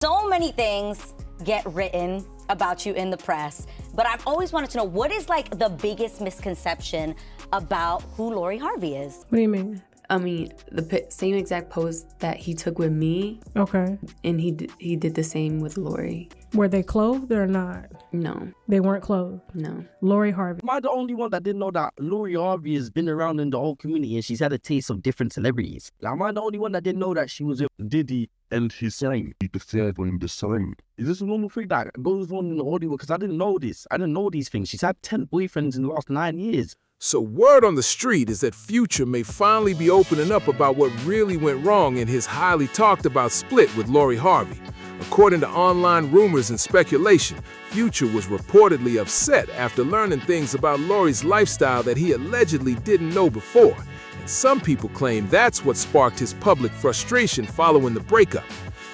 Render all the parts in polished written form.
So many things get written about you in the press, but I've always wanted to know, what is like the biggest misconception about who Lori Harvey is? What do you mean? I mean, the same exact pose that he took with me. Okay. And he did the same with Lori. Were they clothed or not? No. They weren't clothed? No. Lori Harvey. Am I the only one that didn't know that Lori Harvey has been around in the whole community and she's had a taste of different celebrities? Like, am I the only one that didn't know that she was with Diddy and his son? He preferred when the son. Is this a normal thing that goes on in the audio? Because I didn't know this. I didn't know these things. She's had 10 boyfriends in the last 9 years. So word on the street is that Future may finally be opening up about what really went wrong in his highly talked about split with Lori Harvey. According to online rumors and speculation, Future was reportedly upset after learning things about Lori's lifestyle that he allegedly didn't know before. And some people claim that's what sparked his public frustration following the breakup.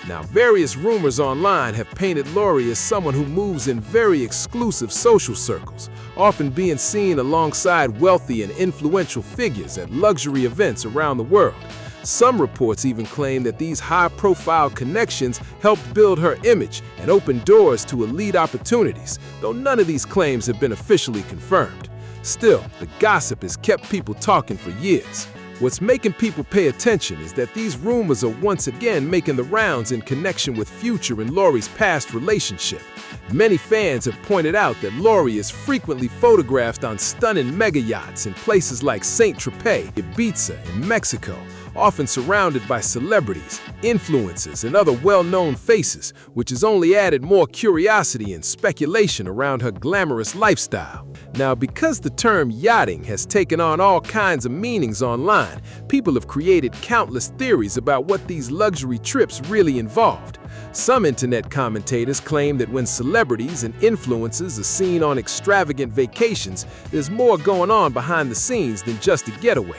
Now, various rumors online have painted Lori as someone who moves in very exclusive social circles, often being seen alongside wealthy and influential figures at luxury events around the world. Some reports even claim that these high-profile connections helped build her image and open doors to elite opportunities, though none of these claims have been officially confirmed. Still, the gossip has kept people talking for years. What's making people pay attention is that these rumors are once again making the rounds in connection with Future and Lori's past relationship. Many fans have pointed out that Lori is frequently photographed on stunning mega yachts in places like Saint-Tropez, Ibiza, and Mexico, often surrounded by celebrities, influencers, and other well-known faces, which has only added more curiosity and speculation around her glamorous lifestyle. Now, because the term yachting has taken on all kinds of meanings online, people have created countless theories about what these luxury trips really involved. Some internet commentators claim that when celebrities and influencers are seen on extravagant vacations, there's more going on behind the scenes than just a getaway.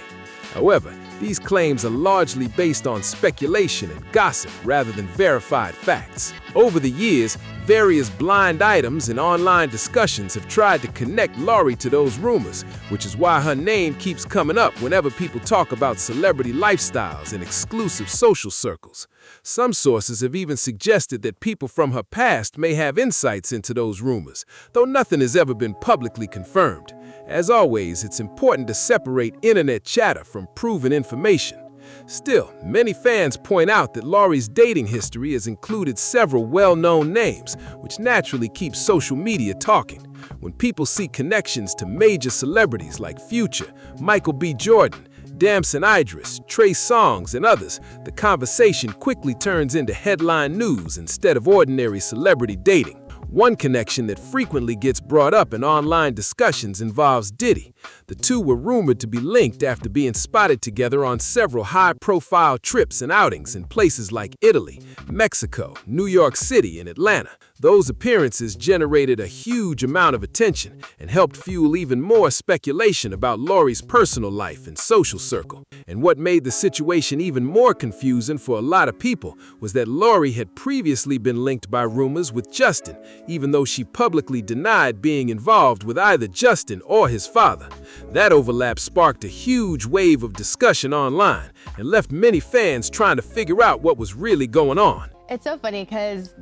However, these claims are largely based on speculation and gossip rather than verified facts. Over the years, various blind items and online discussions have tried to connect Lori to those rumors, which is why her name keeps coming up whenever people talk about celebrity lifestyles and exclusive social circles. Some sources have even suggested that people from her past may have insights into those rumors, though nothing has ever been publicly confirmed. As always, it's important to separate internet chatter from proven information. Still, many fans point out that Lori's dating history has included several well-known names, which naturally keeps social media talking. When people see connections to major celebrities like Future, Michael B. Jordan, Damson Idris, Trey Songz, and others, the conversation quickly turns into headline news instead of ordinary celebrity dating. One connection that frequently gets brought up in online discussions involves Diddy. The two were rumored to be linked after being spotted together on several high-profile trips and outings in places like Italy, Mexico, New York City, and Atlanta. Those appearances generated a huge amount of attention and helped fuel even more speculation about Lori's personal life and social circle. And what made the situation even more confusing for a lot of people was that Lori had previously been linked by rumors with Justin, even though she publicly denied being involved with either Justin or his father. That overlap sparked a huge wave of discussion online and left many fans trying to figure out what was really going on. It's so funny because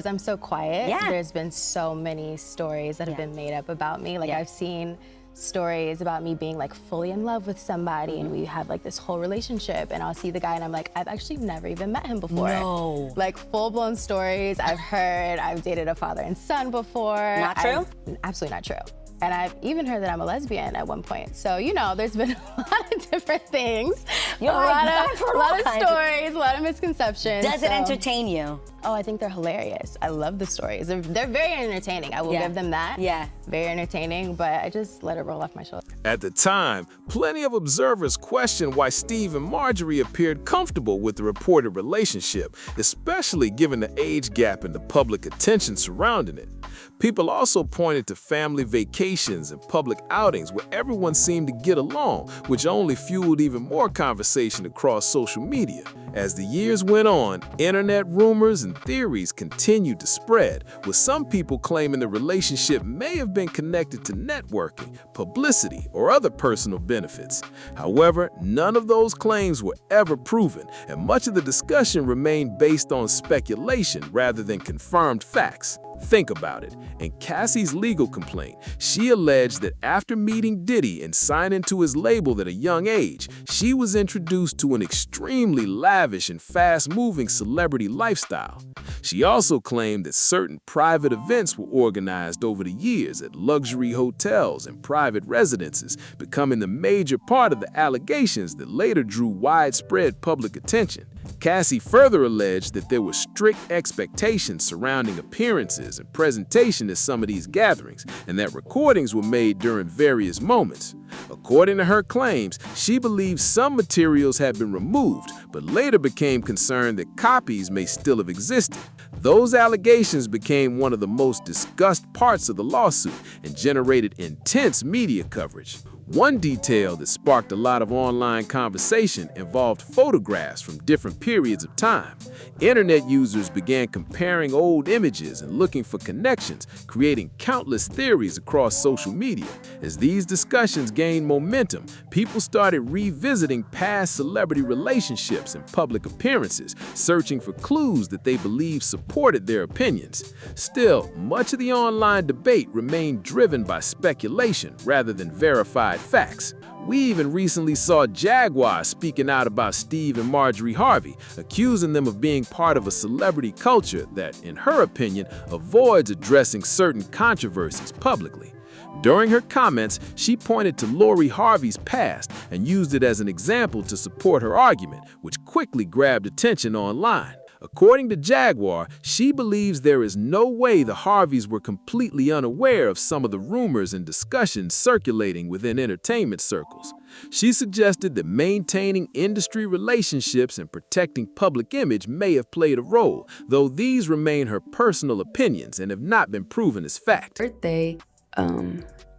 I'm so quiet, there's been so many stories that have been made up about me. Like I've seen stories about me being like fully in love with somebody and we have like this whole relationship, and I'll see the guy and I'm like, I've actually never even met him before. No. Like full-blown stories I've heard. I've dated a father and son before. Not true? Absolutely not true. And I've even heard that I'm a lesbian at one point. So, you know, there's been a lot of different things. A lot of stories, a lot of misconceptions. Does it entertain you? Oh, I think they're hilarious. I love the stories. They're very entertaining. I will give them that. Yeah. Very entertaining, but I just let it roll off my shoulder. At the time, plenty of observers questioned why Steve and Marjorie appeared comfortable with the reported relationship, especially given the age gap and the public attention surrounding it. People also pointed to family vacations and public outings where everyone seemed to get along, which only fueled even more conversation across social media. As the years went on, internet rumors and theories continued to spread, with some people claiming the relationship may have been connected to networking, publicity, or other personal benefits. However, none of those claims were ever proven, and much of the discussion remained based on speculation rather than confirmed facts. Think about it. In Cassie's legal complaint, she alleged that after meeting Diddy and signing to his label at a young age, she was introduced to an extremely lavish and fast-moving celebrity lifestyle. She also claimed that certain private events were organized over the years at luxury hotels and private residences, becoming the major part of the allegations that later drew widespread public attention. Cassie further alleged that there were strict expectations surrounding appearances and presentation at some of these gatherings, and that recordings were made during various moments. According to her claims, she believes some materials had been removed, but later became concerned that copies may still have existed. Those allegations became one of the most discussed parts of the lawsuit and generated intense media coverage. One detail that sparked a lot of online conversation involved photographs from different periods of time. Internet users began comparing old images and looking for connections, creating countless theories across social media. As these discussions gained momentum, people started revisiting past celebrity relationships and public appearances, searching for clues that they believed supported their opinions. Still, much of the online debate remained driven by speculation rather than verified facts. We even recently saw Jaguar speaking out about Steve and Marjorie Harvey, accusing them of being part of a celebrity culture that, in her opinion, avoids addressing certain controversies publicly. During her comments, she pointed to Lori Harvey's past and used it as an example to support her argument, which quickly grabbed attention online. According to Jaguar, she believes there is no way the Harveys were completely unaware of some of the rumors and discussions circulating within entertainment circles. She suggested that maintaining industry relationships and protecting public image may have played a role, though these remain her personal opinions and have not been proven as fact. Birthday,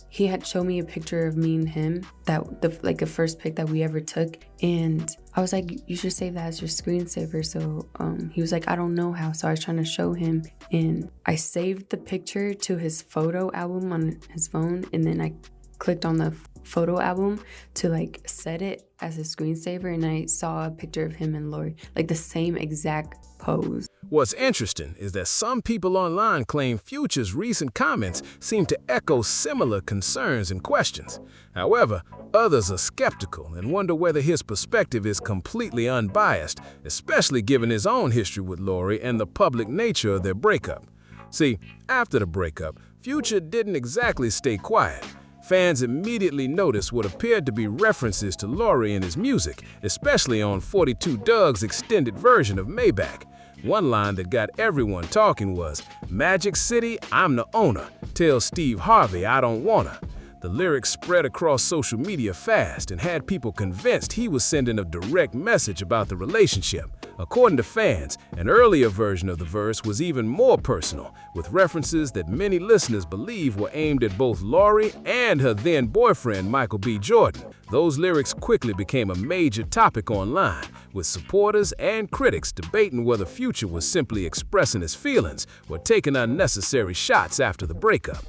he had shown me a picture of me and him, the first pic that we ever took, and I was like, you should save that as your screensaver. So he was like, I don't know how. So I was trying to show him, and I saved the picture to his photo album on his phone, and then I clicked on the photo album to set it as a screensaver, and I saw a picture of him and Lori, the same exact pose. What's interesting is that some people online claim Future's recent comments seem to echo similar concerns and questions. However, others are skeptical and wonder whether his perspective is completely unbiased, especially given his own history with Lori and the public nature of their breakup. See, after the breakup, Future didn't exactly stay quiet. Fans immediately noticed what appeared to be references to Lori in his music, especially on 42 Doug's extended version of Maybach. One line that got everyone talking was, "Magic City, I'm the owner. Tell Steve Harvey I don't wanna." The lyrics spread across social media fast and had people convinced he was sending a direct message about the relationship. According to fans, an earlier version of the verse was even more personal, with references that many listeners believe were aimed at both Lori and her then-boyfriend Michael B. Jordan. Those lyrics quickly became a major topic online, with supporters and critics debating whether Future was simply expressing his feelings or taking unnecessary shots after the breakup.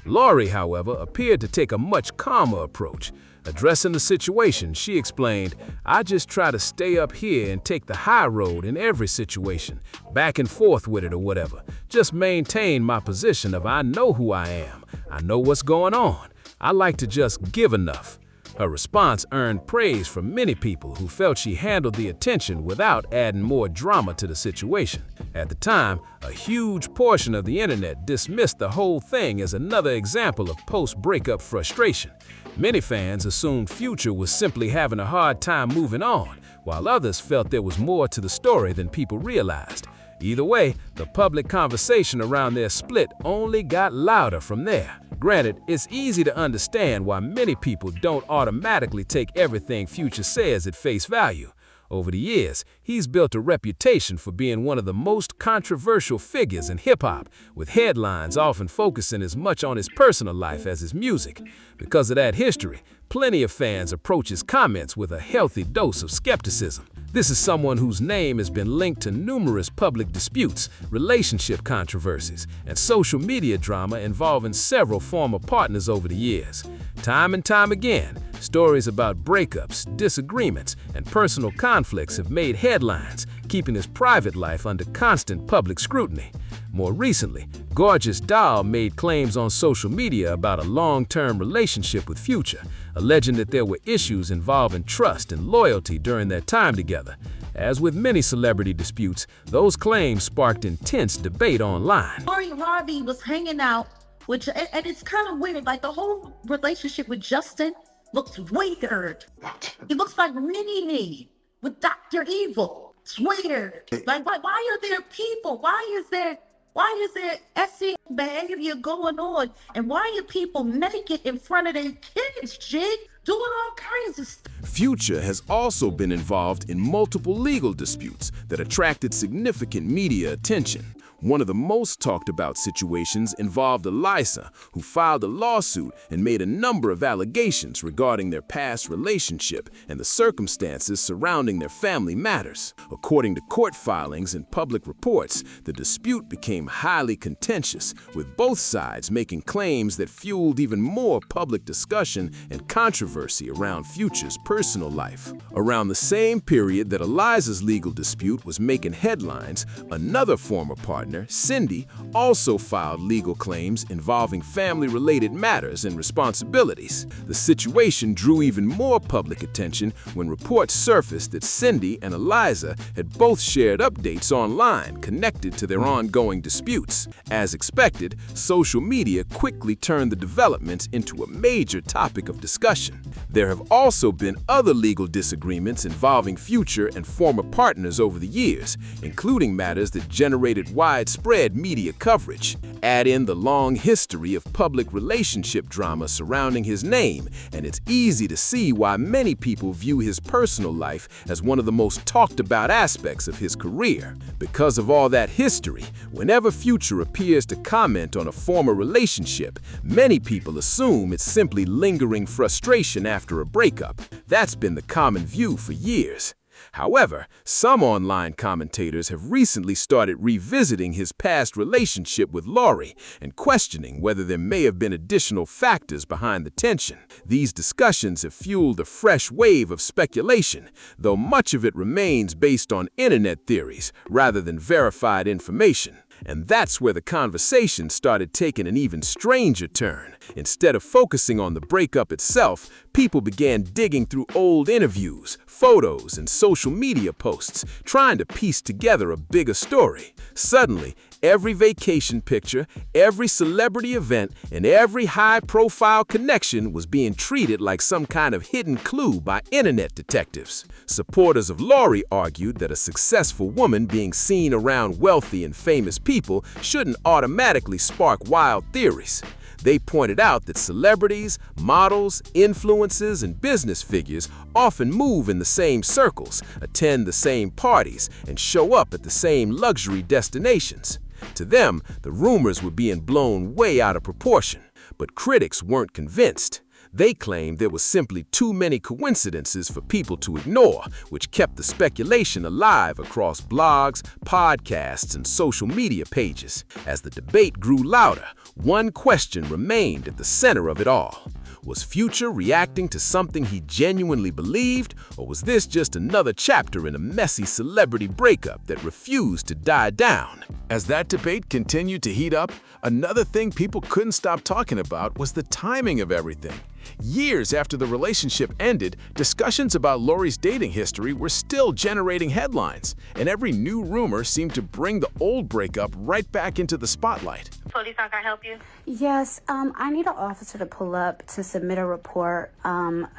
Lori, however, appeared to take a much calmer approach. Addressing the situation, she explained, "I just try to stay up here and take the high road in every situation, back and forth with it or whatever. Just maintain my position of I know who I am. I know what's going on. I like to just give enough." Her response earned praise from many people who felt she handled the attention without adding more drama to the situation. At the time, a huge portion of the internet dismissed the whole thing as another example of post-breakup frustration. Many fans assumed Future was simply having a hard time moving on, while others felt there was more to the story than people realized. Either way, the public conversation around their split only got louder from there. Granted, it's easy to understand why many people don't automatically take everything Future says at face value. Over the years, he's built a reputation for being one of the most controversial figures in hip-hop, with headlines often focusing as much on his personal life as his music. Because of that history, plenty of fans approach his comments with a healthy dose of skepticism. This is someone whose name has been linked to numerous public disputes, relationship controversies, and social media drama involving several former partners over the years. Time and time again, stories about breakups, disagreements, and personal conflicts have made headlines, keeping his private life under constant public scrutiny. More recently, Gorgeous Doll made claims on social media about a long-term relationship with Future, alleging that there were issues involving trust and loyalty during their time together. As with many celebrity disputes, those claims sparked intense debate online. Lori Harvey was hanging out, and it's kind of weird, like the whole relationship with Justin looks weird. He looks like Mini-Me with Dr. Evil. It's weird. Like, why are there people? Why is there SE behavior going on? And why are people naked in front of their kids, Jig? Doing all kinds of stuff. Future has also been involved in multiple legal disputes that attracted significant media attention. One of the most talked about situations involved Eliza, who filed a lawsuit and made a number of allegations regarding their past relationship and the circumstances surrounding their family matters. According to court filings and public reports, the dispute became highly contentious, with both sides making claims that fueled even more public discussion and controversy around Future's personal life. Around the same period that Eliza's legal dispute was making headlines, another former partner, Cindy, also filed legal claims involving family-related matters and responsibilities. The situation drew even more public attention when reports surfaced that Cindy and Eliza had both shared updates online connected to their ongoing disputes. As expected, social media quickly turned the developments into a major topic of discussion. There have also been other legal disagreements involving Future and former partners over the years, including matters that generated widespread media coverage. Add in the long history of public relationship drama surrounding his name, and it's easy to see why many people view his personal life as one of the most talked about aspects of his career. Because of all that history, whenever Future appears to comment on a former relationship, many people assume it's simply lingering frustration after a breakup. That's been the common view for years. However, some online commentators have recently started revisiting his past relationship with Lori and questioning whether there may have been additional factors behind the tension. These discussions have fueled a fresh wave of speculation, though much of it remains based on internet theories rather than verified information. And that's where the conversation started taking an even stranger turn. Instead of focusing on the breakup itself, people began digging through old interviews, photos, and social media posts, trying to piece together a bigger story. Suddenly, every vacation picture, every celebrity event, and every high-profile connection was being treated like some kind of hidden clue by internet detectives. Supporters of Lori argued that a successful woman being seen around wealthy and famous people shouldn't automatically spark wild theories. They pointed out that celebrities, models, influencers, and business figures often move in the same circles, attend the same parties, and show up at the same luxury destinations. To them, the rumors were being blown way out of proportion, but critics weren't convinced. They claimed there were simply too many coincidences for people to ignore, which kept the speculation alive across blogs, podcasts, and social media pages. As the debate grew louder, one question remained at the center of it all. Was Future reacting to something he genuinely believed, or was this just another chapter in a messy celebrity breakup that refused to die down? As that debate continued to heat up, another thing people couldn't stop talking about was the timing of everything. Years after the relationship ended, discussions about Lori's dating history were still generating headlines, and every new rumor seemed to bring the old breakup right back into the spotlight. Police, how can I help you? Yes, I need an officer to pull up to submit a report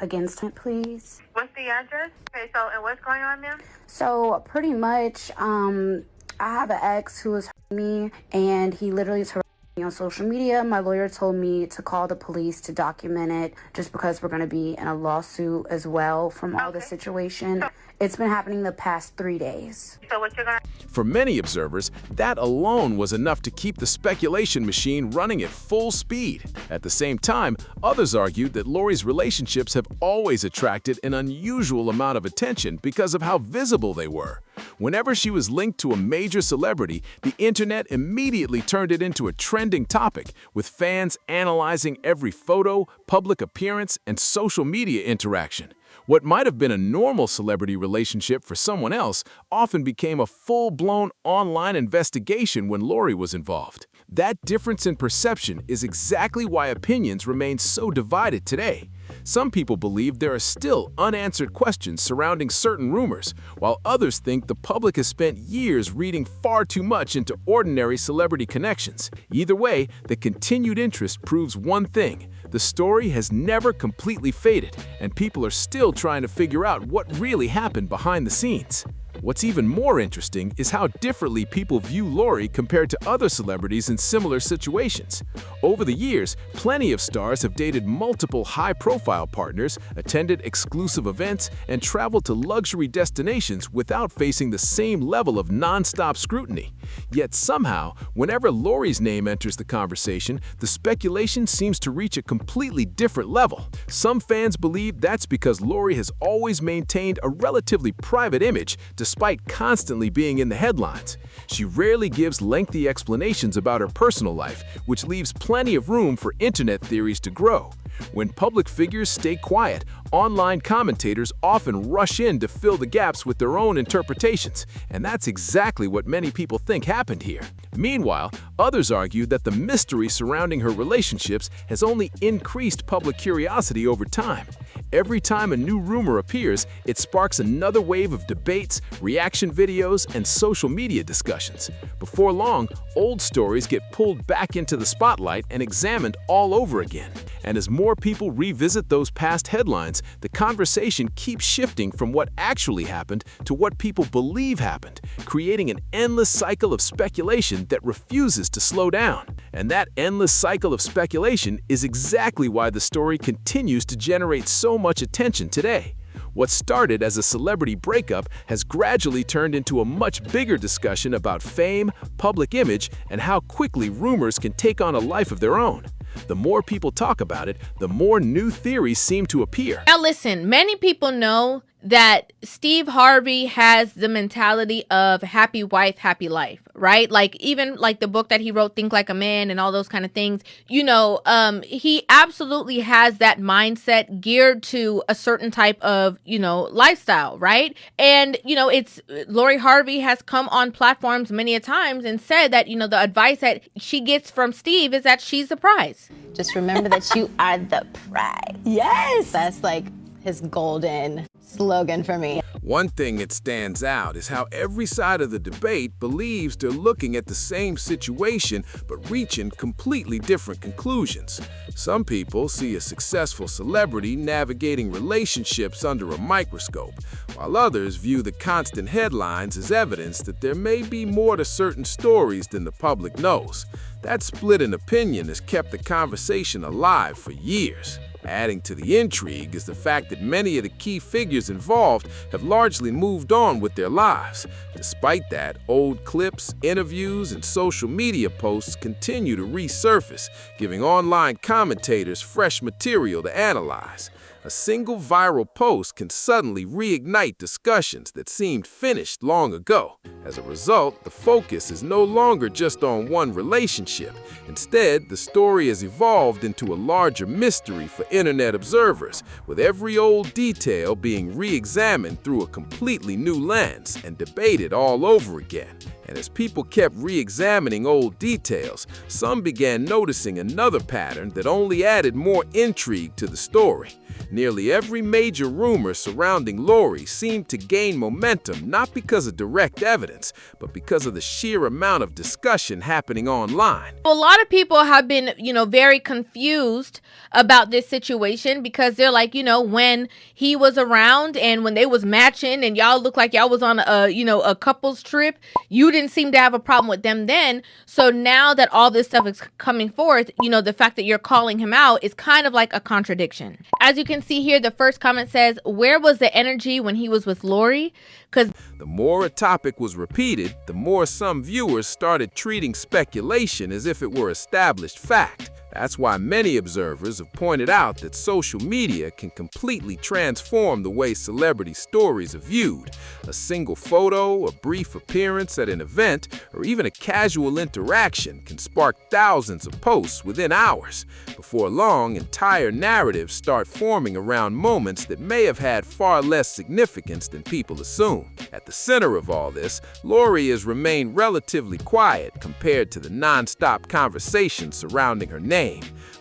against him, please. What's the address? Okay, and what's going on, ma'am? So pretty much, I have an ex who is hurting me, and he literally is harassing On social media, my lawyer told me to call the police to document it just because we're going to be in a lawsuit as well from all the situation. It's been happening the past 3 days. So what you're gonna... For many observers, that alone was enough to keep the speculation machine running at full speed. At the same time, others argued that Lori's relationships have always attracted an unusual amount of attention because of how visible they were. Whenever she was linked to a major celebrity, the internet immediately turned it into a trending topic, with fans analyzing every photo, public appearance, and social media interaction. What might have been a normal celebrity relationship for someone else often became a full-blown online investigation when Lori was involved. That difference in perception is exactly why opinions remain so divided today. Some people believe there are still unanswered questions surrounding certain rumors, while others think the public has spent years reading far too much into ordinary celebrity connections. Either way, the continued interest proves one thing: the story has never completely faded, and people are still trying to figure out what really happened behind the scenes. What's even more interesting is how differently people view Lori compared to other celebrities in similar situations. Over the years, plenty of stars have dated multiple high-profile partners, attended exclusive events, and traveled to luxury destinations without facing the same level of non-stop scrutiny. Yet somehow, whenever Lori's name enters the conversation, the speculation seems to reach a completely different level. Some fans believe that's because Lori has always maintained a relatively private image despite constantly being in the headlines. She rarely gives lengthy explanations about her personal life, which leaves plenty of room for internet theories to grow. When public figures stay quiet, online commentators often rush in to fill the gaps with their own interpretations, and that's exactly what many people think happened here. Meanwhile, others argue that the mystery surrounding her relationships has only increased public curiosity over time. Every time a new rumor appears, it sparks another wave of debates, reaction videos, and social media discussions. Before long, old stories get pulled back into the spotlight and examined all over again. And as more people revisit those past headlines, the conversation keeps shifting from what actually happened to what people believe happened, creating an endless cycle of speculation that refuses to slow down. And that endless cycle of speculation is exactly why the story continues to generate so much attention today. What started as a celebrity breakup has gradually turned into a much bigger discussion about fame, public image, and how quickly rumors can take on a life of their own. The more people talk about it, the more new theories seem to appear. Now listen, many people know that Steve Harvey has the mentality of happy wife, happy life, right? Like even like the book that he wrote, Think Like a Man, and all those kind of things, he absolutely has that mindset geared to a certain type of, lifestyle, right? And, it's Lori Harvey has come on platforms many a times and said that, the advice that she gets from Steve is that she's the prize. Just remember that you are the prize. Yes! That's like his golden slogan for me. One thing that stands out is how every side of the debate believes they're looking at the same situation but reaching completely different conclusions. Some people see a successful celebrity navigating relationships under a microscope, while others view the constant headlines as evidence that there may be more to certain stories than the public knows. That split in opinion has kept the conversation alive for years. Adding to the intrigue is the fact that many of the key figures involved have largely moved on with their lives. Despite that, old clips, interviews, and social media posts continue to resurface, giving online commentators fresh material to analyze. A single viral post can suddenly reignite discussions that seemed finished long ago. As a result, the focus is no longer just on one relationship. Instead, the story has evolved into a larger mystery for internet observers, with every old detail being re-examined through a completely new lens and debated all over again. And as people kept re-examining old details, some began noticing another pattern that only added more intrigue to the story. Nearly every major rumor surrounding Lori seemed to gain momentum not because of direct evidence, but because of the sheer amount of discussion happening online. A lot of people have been, very confused about this situation because they're like, when he was around and when they was matching and y'all looked like y'all was on a couple's trip, you didn't seem to have a problem with them then. So now that all this stuff is coming forth, you know, the fact that you're calling him out is kind of like a contradiction. As you can see here, the first comment says, where was the energy when he was with Lori? Because the more a topic was repeated, the more some viewers started treating speculation as if it were established fact. That's why many observers have pointed out that social media can completely transform the way celebrity stories are viewed. A single photo, a brief appearance at an event, or even a casual interaction can spark thousands of posts within hours. Before long, entire narratives start forming around moments that may have had far less significance than people assume. At the center of all this, Lori has remained relatively quiet compared to the non-stop conversation surrounding her name.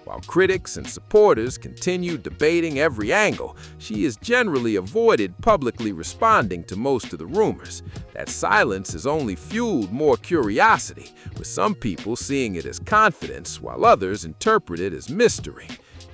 While critics and supporters continue debating every angle, she has generally avoided publicly responding to most of the rumors. That silence has only fueled more curiosity, with some people seeing it as confidence while others interpret it as mystery.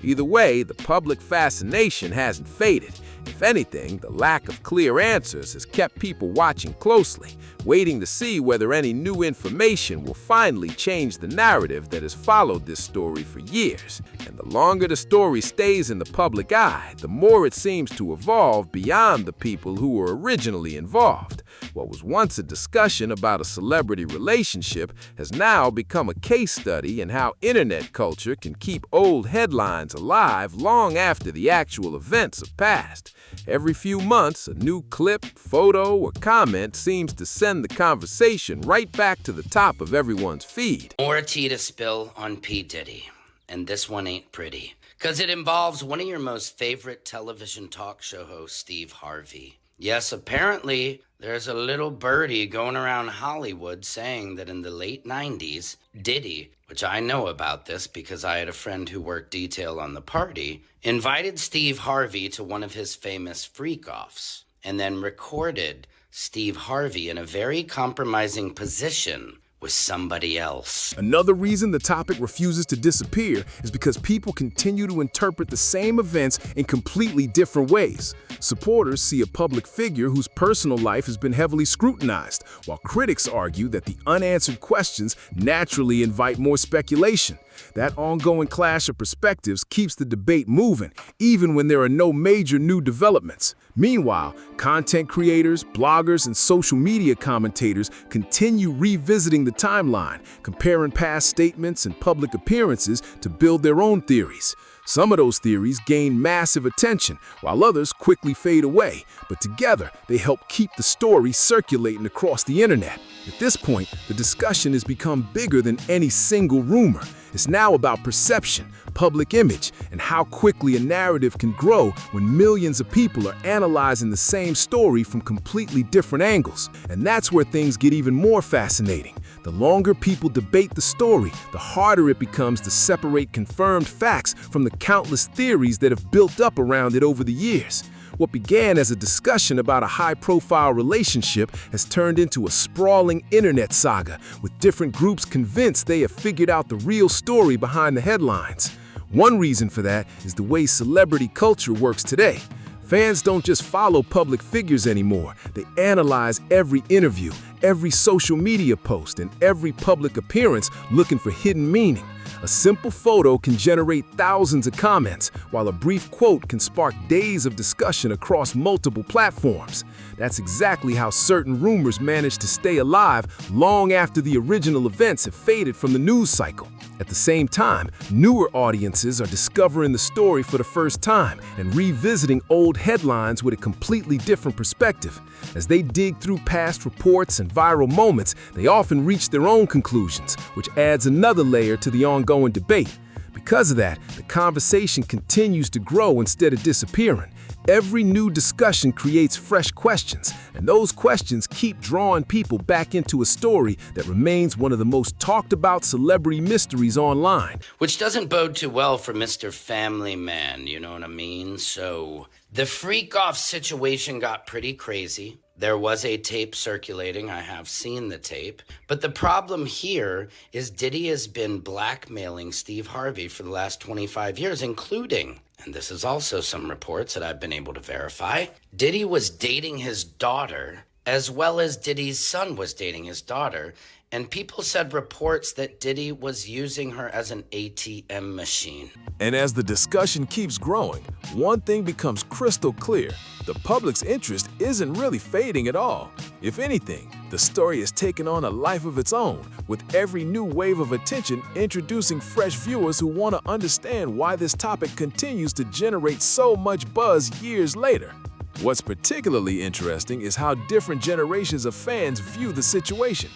Either way, the public fascination hasn't faded. If anything, the lack of clear answers has kept people watching closely, waiting to see whether any new information will finally change the narrative that has followed this story for years. And the longer the story stays in the public eye, the more it seems to evolve beyond the people who were originally involved. What was once a discussion about a celebrity relationship has now become a case study in how internet culture can keep old headlines alive long after the actual events have passed. Every few months, a new clip, photo, or comment seems to send the conversation right back to the top of everyone's feed. More tea to spill on P. Diddy, and this one ain't pretty, because it involves one of your most favorite television talk show hosts, Steve Harvey. Yes, apparently there's a little birdie going around Hollywood saying that in the late 90s, Diddy, which I know about this because I had a friend who worked detail on the party, invited Steve Harvey to one of his famous freak-offs and then recorded Steve Harvey in a very compromising position with somebody else. Another reason the topic refuses to disappear is because people continue to interpret the same events in completely different ways. Supporters see a public figure whose personal life has been heavily scrutinized, while critics argue that the unanswered questions naturally invite more speculation. That ongoing clash of perspectives keeps the debate moving, even when there are no major new developments. Meanwhile, content creators, bloggers, and social media commentators continue revisiting the timeline, comparing past statements and public appearances to build their own theories. Some of those theories gain massive attention, while others quickly fade away, but together they help keep the story circulating across the internet. At this point, the discussion has become bigger than any single rumor. It's now about perception, public image, and how quickly a narrative can grow when millions of people are analyzing the same story from completely different angles. And that's where things get even more fascinating. The longer people debate the story, the harder it becomes to separate confirmed facts from the countless theories that have built up around it over the years. What began as a discussion about a high-profile relationship has turned into a sprawling internet saga, with different groups convinced they have figured out the real story behind the headlines. One reason for that is the way celebrity culture works today. Fans don't just follow public figures anymore. They analyze every interview, every social media post, and every public appearance looking for hidden meaning. A simple photo can generate thousands of comments, while a brief quote can spark days of discussion across multiple platforms. That's exactly how certain rumors manage to stay alive long after the original events have faded from the news cycle. At the same time, newer audiences are discovering the story for the first time and revisiting old headlines with a completely different perspective. As they dig through past reports and viral moments, they often reach their own conclusions, which adds another layer to the ongoing debate. Because of that, the conversation continues to grow instead of disappearing. Every new discussion creates fresh questions, and those questions keep drawing people back into a story that remains one of the most talked about celebrity mysteries online. Which doesn't bode too well for Mr. Family Man, you know what I mean? So, the freak-off situation got pretty crazy. There was a tape circulating. I have seen the tape. But the problem here is Diddy has been blackmailing Steve Harvey for the last 25 years, including, and this is also some reports that I've been able to verify, Diddy was dating his daughter as well as Diddy's son was dating his daughter, and people said reports that Diddy was using her as an ATM machine. And as the discussion keeps growing, one thing becomes crystal clear. The public's interest isn't really fading at all. If anything, the story has taken on a life of its own, with every new wave of attention introducing fresh viewers who want to understand why this topic continues to generate so much buzz years later. What's particularly interesting is how different generations of fans view the situation.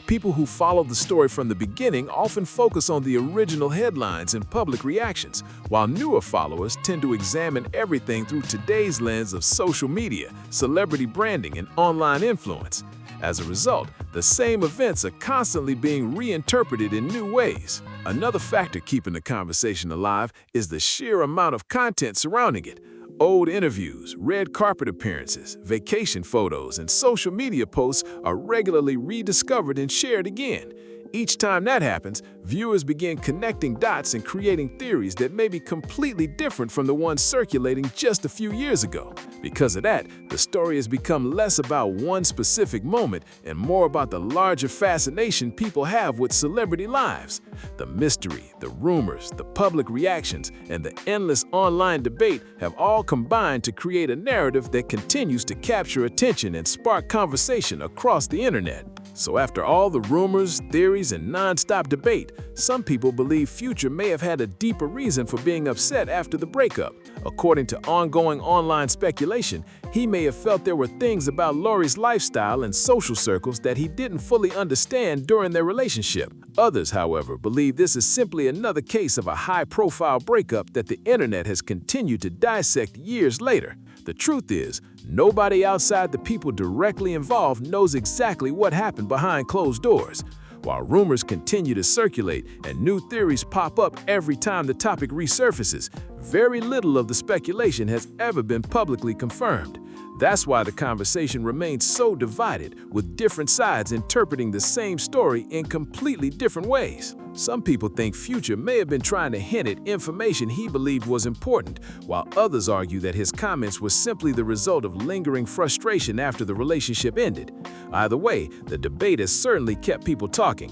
People who followed the story from the beginning often focus on the original headlines and public reactions, while newer followers tend to examine everything through today's lens of social media, celebrity branding, and online influence. As a result, the same events are constantly being reinterpreted in new ways. Another factor keeping the conversation alive is the sheer amount of content surrounding it. Old interviews, red carpet appearances, vacation photos, and social media posts are regularly rediscovered and shared again. Each time that happens, viewers begin connecting dots and creating theories that may be completely different from the ones circulating just a few years ago. Because of that, the story has become less about one specific moment and more about the larger fascination people have with celebrity lives. The mystery, the rumors, the public reactions, and the endless online debate have all combined to create a narrative that continues to capture attention and spark conversation across the internet. So after all the rumors, theories, and non-stop debate, some people believe Future may have had a deeper reason for being upset after the breakup. According to ongoing online speculation, he may have felt there were things about Lori's lifestyle and social circles that he didn't fully understand during their relationship. Others, however, believe this is simply another case of a high-profile breakup that the internet has continued to dissect years later. The truth is, nobody outside the people directly involved knows exactly what happened behind closed doors. While rumors continue to circulate and new theories pop up every time the topic resurfaces, very little of the speculation has ever been publicly confirmed. That's why the conversation remains so divided, with different sides interpreting the same story in completely different ways. Some people think Future may have been trying to hint at information he believed was important, while others argue that his comments were simply the result of lingering frustration after the relationship ended. Either way, the debate has certainly kept people talking.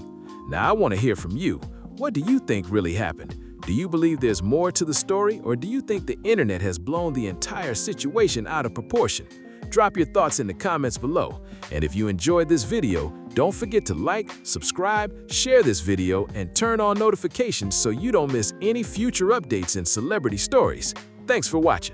Now, I want to hear from you. What do you think really happened? Do you believe there's more to the story, or do you think the internet has blown the entire situation out of proportion? Drop your thoughts in the comments below. And if you enjoyed this video, don't forget to like, subscribe, share this video, and turn on notifications so you don't miss any future updates in celebrity stories. Thanks for watching.